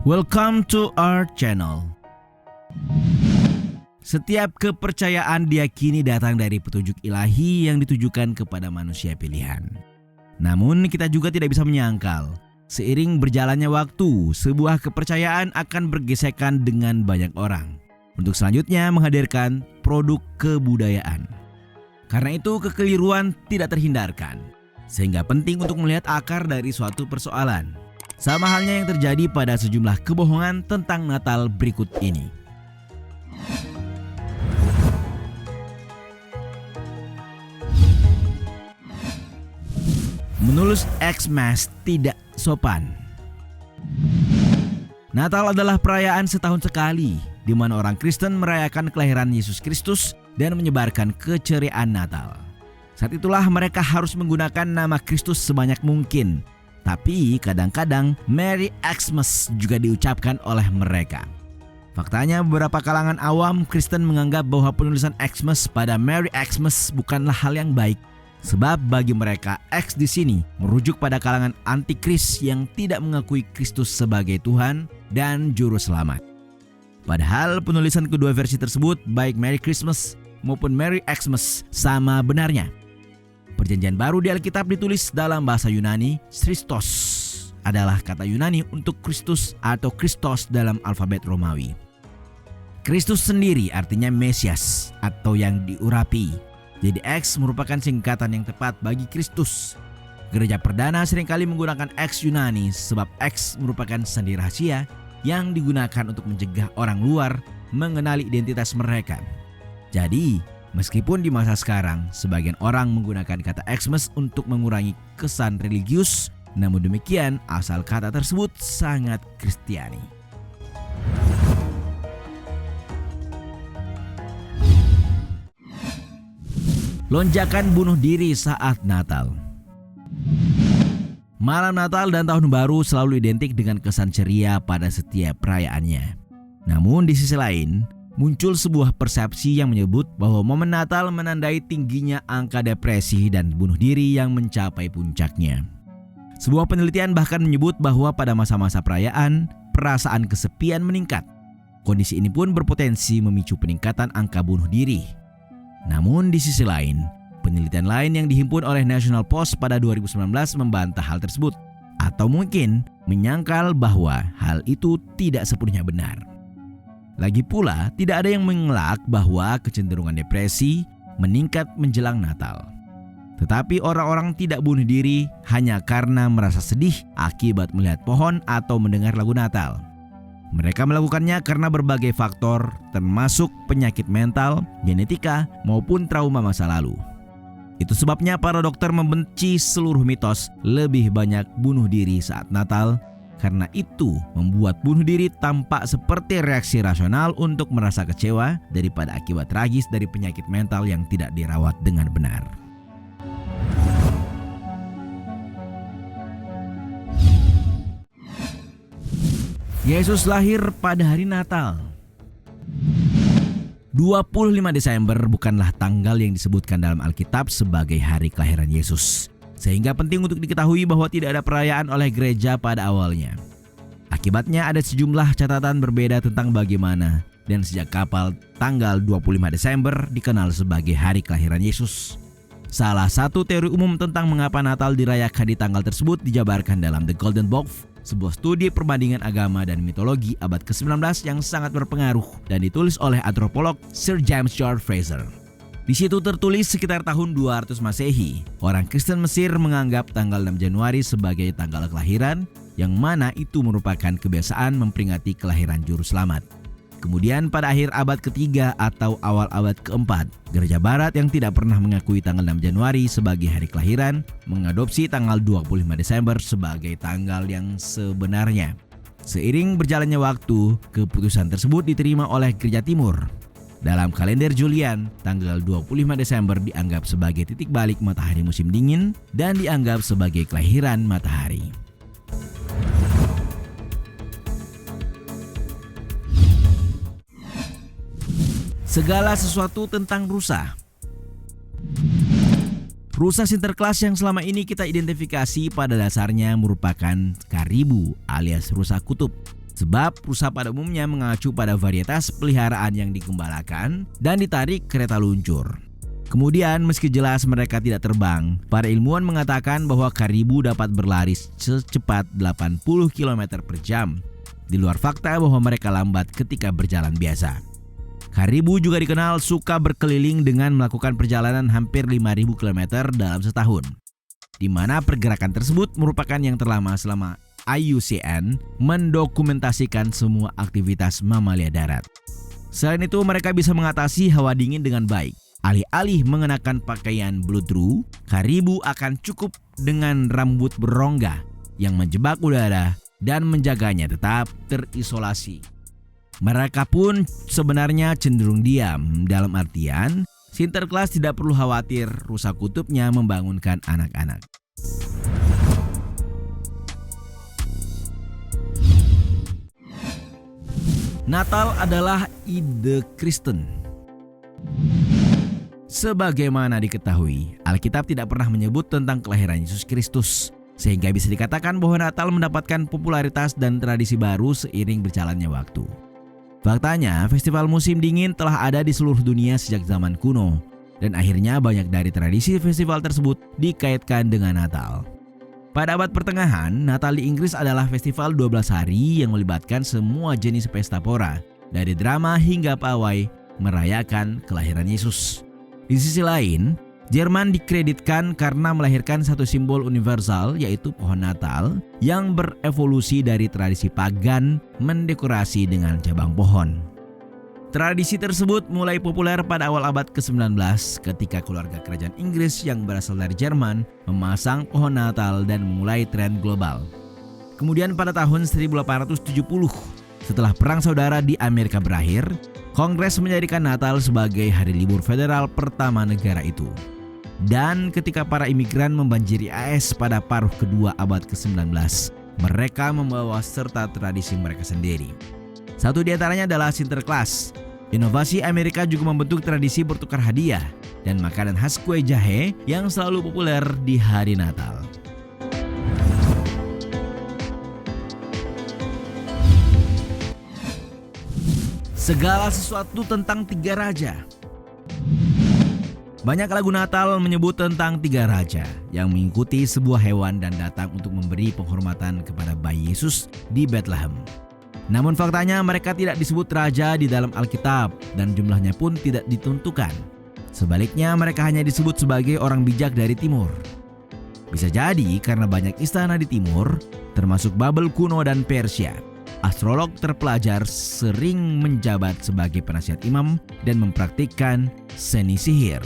Welcome to our channel. Setiap kepercayaan diyakini datang dari petunjuk ilahi yang ditujukan kepada manusia pilihan. Namun kita juga tidak bisa menyangkal, seiring berjalannya waktu, sebuah kepercayaan akan bergesekan dengan banyak orang untuk selanjutnya menghadirkan produk kebudayaan. Karena itu kekeliruan tidak terhindarkan, sehingga penting untuk melihat akar dari suatu persoalan. Sama halnya yang terjadi pada sejumlah kebohongan tentang Natal berikut ini. Menulis Xmas tidak sopan. Natal adalah perayaan setahun sekali, di mana orang Kristen merayakan kelahiran Yesus Kristus dan menyebarkan keceriaan Natal. Saat itulah mereka harus menggunakan nama Kristus sebanyak mungkin. Tapi kadang-kadang Merry Xmas juga diucapkan oleh mereka. Faktanya beberapa kalangan awam Kristen menganggap bahwa penulisan Xmas pada Merry Xmas bukanlah hal yang baik. Sebab bagi mereka X di sini merujuk pada kalangan antikris yang tidak mengakui Kristus sebagai Tuhan dan Juru Selamat. Padahal penulisan kedua versi tersebut baik Merry Christmas maupun Merry Xmas sama benarnya. Perjanjian baru di Alkitab ditulis dalam bahasa Yunani. Christos adalah kata Yunani untuk Kristus atau Kristos dalam alfabet Romawi. Kristus sendiri artinya Mesias atau yang diurapi. Jadi X merupakan singkatan yang tepat bagi Kristus. Gereja perdana seringkali menggunakan X Yunani sebab X merupakan sandi rahasia yang digunakan untuk mencegah orang luar mengenali identitas mereka. Jadi meskipun di masa sekarang sebagian orang menggunakan kata Xmas untuk mengurangi kesan religius, namun demikian asal kata tersebut sangat Kristiani. Lonjakan bunuh diri saat Natal. Malam Natal dan Tahun Baru selalu identik dengan kesan ceria pada setiap perayaannya. Namun di sisi lain, muncul sebuah persepsi yang menyebut bahwa momen Natal menandai tingginya angka depresi dan bunuh diri yang mencapai puncaknya. Sebuah penelitian bahkan menyebut bahwa pada masa-masa perayaan, perasaan kesepian meningkat. Kondisi ini pun berpotensi memicu peningkatan angka bunuh diri. Namun di sisi lain, penelitian lain yang dihimpun oleh National Post pada 2019 membantah hal tersebut, atau mungkin menyangkal bahwa hal itu tidak sepenuhnya benar. Lagi pula, tidak ada yang mengelak bahwa kecenderungan depresi meningkat menjelang Natal. Tetapi orang-orang tidak bunuh diri hanya karena merasa sedih akibat melihat pohon atau mendengar lagu Natal. Mereka melakukannya karena berbagai faktor, termasuk penyakit mental, genetika, maupun trauma masa lalu. Itu sebabnya para dokter membenci seluruh mitos lebih banyak bunuh diri saat Natal. Karena itu membuat bunuh diri tampak seperti reaksi rasional untuk merasa kecewa daripada akibat tragis dari penyakit mental yang tidak dirawat dengan benar. Yesus lahir pada hari Natal. 25 Desember bukanlah tanggal yang disebutkan dalam Alkitab sebagai hari kelahiran Yesus. Sehingga penting untuk diketahui bahwa tidak ada perayaan oleh gereja pada awalnya. Akibatnya ada sejumlah catatan berbeda tentang bagaimana dan sejak kapan tanggal 25 Desember dikenal sebagai hari kelahiran Yesus. Salah satu teori umum tentang mengapa Natal dirayakan di tanggal tersebut dijabarkan dalam The Golden Bough, sebuah studi perbandingan agama dan mitologi abad ke-19 yang sangat berpengaruh dan ditulis oleh antropolog Sir James George Fraser. Di situ tertulis sekitar tahun 200 Masehi, orang Kristen Mesir menganggap tanggal 6 Januari sebagai tanggal kelahiran, yang mana itu merupakan kebiasaan memperingati kelahiran Juru Selamat. Kemudian pada akhir abad ketiga atau awal abad keempat, Gereja Barat yang tidak pernah mengakui tanggal 6 Januari sebagai hari kelahiran, mengadopsi tanggal 25 Desember sebagai tanggal yang sebenarnya. Seiring berjalannya waktu, keputusan tersebut diterima oleh Gereja Timur. Dalam kalender Julian, tanggal 25 Desember dianggap sebagai titik balik matahari musim dingin dan dianggap sebagai kelahiran matahari. Segala sesuatu tentang rusa. Rusa Sinterklas yang selama ini kita identifikasi pada dasarnya merupakan karibu alias rusa kutub. Sebab rusa pada umumnya mengacu pada varietas peliharaan yang digembalakan dan ditarik kereta luncur. Kemudian meski jelas mereka tidak terbang, para ilmuwan mengatakan bahwa karibu dapat berlari secepat 80 km per jam. Di luar fakta bahwa mereka lambat ketika berjalan biasa. Karibu juga dikenal suka berkeliling dengan melakukan perjalanan hampir 5.000 km dalam setahun, di mana pergerakan tersebut merupakan yang terlama selama IUCN mendokumentasikan semua aktivitas mamalia darat. Selain itu, mereka bisa mengatasi hawa dingin dengan baik. Alih-alih mengenakan pakaian bloodroot, karibu akan cukup dengan rambut berongga yang menjebak udara dan menjaganya tetap terisolasi. Mereka pun sebenarnya cenderung diam, dalam artian Sinterklas tidak perlu khawatir rusa kutubnya membangunkan anak-anak. Natal adalah ide Kristen. Sebagaimana diketahui, Alkitab tidak pernah menyebut tentang kelahiran Yesus Kristus, sehingga bisa dikatakan bahwa Natal mendapatkan popularitas dan tradisi baru seiring berjalannya waktu. Faktanya, festival musim dingin telah ada di seluruh dunia sejak zaman kuno, dan akhirnya banyak dari tradisi festival tersebut dikaitkan dengan Natal. Pada abad pertengahan, Natal di Inggris adalah festival 12 hari yang melibatkan semua jenis pesta pora, dari drama hingga pawai merayakan kelahiran Yesus. Di sisi lain, Jerman dikreditkan karena melahirkan satu simbol universal, yaitu pohon Natal yang berevolusi dari tradisi pagan mendekorasi dengan cabang pohon. Tradisi tersebut mulai populer pada awal abad ke-19 ketika keluarga kerajaan Inggris yang berasal dari Jerman memasang pohon Natal dan memulai tren global. Kemudian pada tahun 1870, setelah Perang Saudara di Amerika berakhir, Kongres menjadikan Natal sebagai hari libur federal pertama negara itu. Dan ketika para imigran membanjiri AS pada paruh kedua abad ke-19, mereka membawa serta tradisi mereka sendiri. Satu di antaranya adalah Sinterklas. Inovasi Amerika juga membentuk tradisi bertukar hadiah dan makanan khas kue jahe yang selalu populer di hari Natal. Segala sesuatu tentang tiga raja. Banyak lagu Natal menyebut tentang tiga raja yang mengikuti sebuah hewan dan datang untuk memberi penghormatan kepada bayi Yesus di Bethlehem. Namun faktanya mereka tidak disebut raja di dalam Alkitab dan jumlahnya pun tidak ditentukan. Sebaliknya mereka hanya disebut sebagai orang bijak dari timur. Bisa jadi karena banyak istana di timur, termasuk Babel kuno dan Persia. Astrolog terpelajar sering menjabat sebagai penasihat imam dan mempraktikkan seni sihir.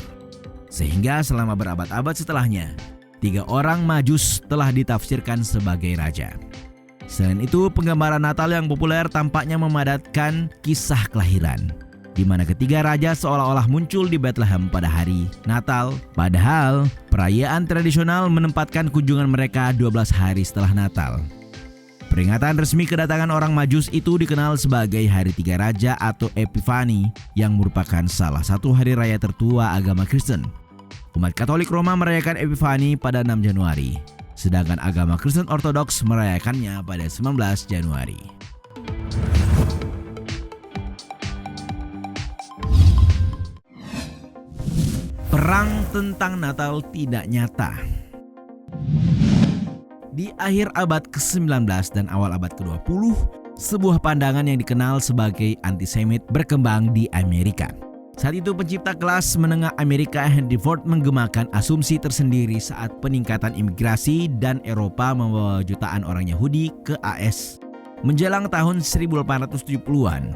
Sehingga selama berabad-abad setelahnya, 3 orang Majus telah ditafsirkan sebagai raja. Selain itu, penggambaran Natal yang populer tampaknya memadatkan kisah kelahiran, di mana ketiga raja seolah-olah muncul di Bethlehem pada hari Natal. Padahal, perayaan tradisional menempatkan kunjungan mereka 12 hari setelah Natal. Peringatan resmi kedatangan orang Majus itu dikenal sebagai Hari Tiga Raja atau Epifani, yang merupakan salah satu hari raya tertua agama Kristen. Umat Katolik Roma merayakan Epifani pada 6 Januari. Sedangkan agama Kristen Ortodoks merayakannya pada 19 Januari. Perang tentang Natal tidak nyata. Di akhir abad ke-19 dan awal abad ke-20, sebuah pandangan yang dikenal sebagai antisemit berkembang di Amerika. Saat itu pencipta kelas menengah Amerika Henry Ford menggemakan asumsi tersendiri saat peningkatan imigrasi dan Eropa membawa jutaan orang Yahudi ke AS. Menjelang tahun 1870-an,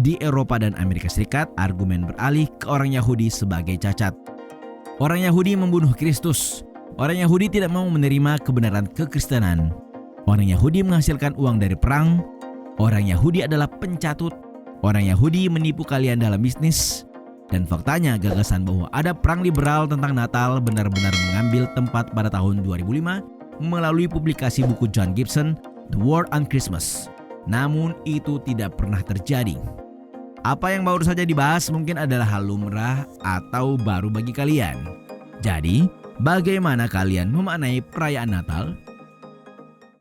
di Eropa dan Amerika Serikat argumen beralih ke orang Yahudi sebagai cacat. Orang Yahudi membunuh Kristus. Orang Yahudi tidak mau menerima kebenaran kekristenan. Orang Yahudi menghasilkan uang dari perang. Orang Yahudi adalah pencatut. Orang Yahudi menipu kalian dalam bisnis. Dan faktanya gagasan bahwa ada perang liberal tentang Natal benar-benar mengambil tempat pada tahun 2005 melalui publikasi buku John Gibson, The War on Christmas. Namun itu tidak pernah terjadi. Apa yang baru saja dibahas mungkin adalah hal lumrah atau baru bagi kalian. Jadi, bagaimana kalian memaknai perayaan Natal?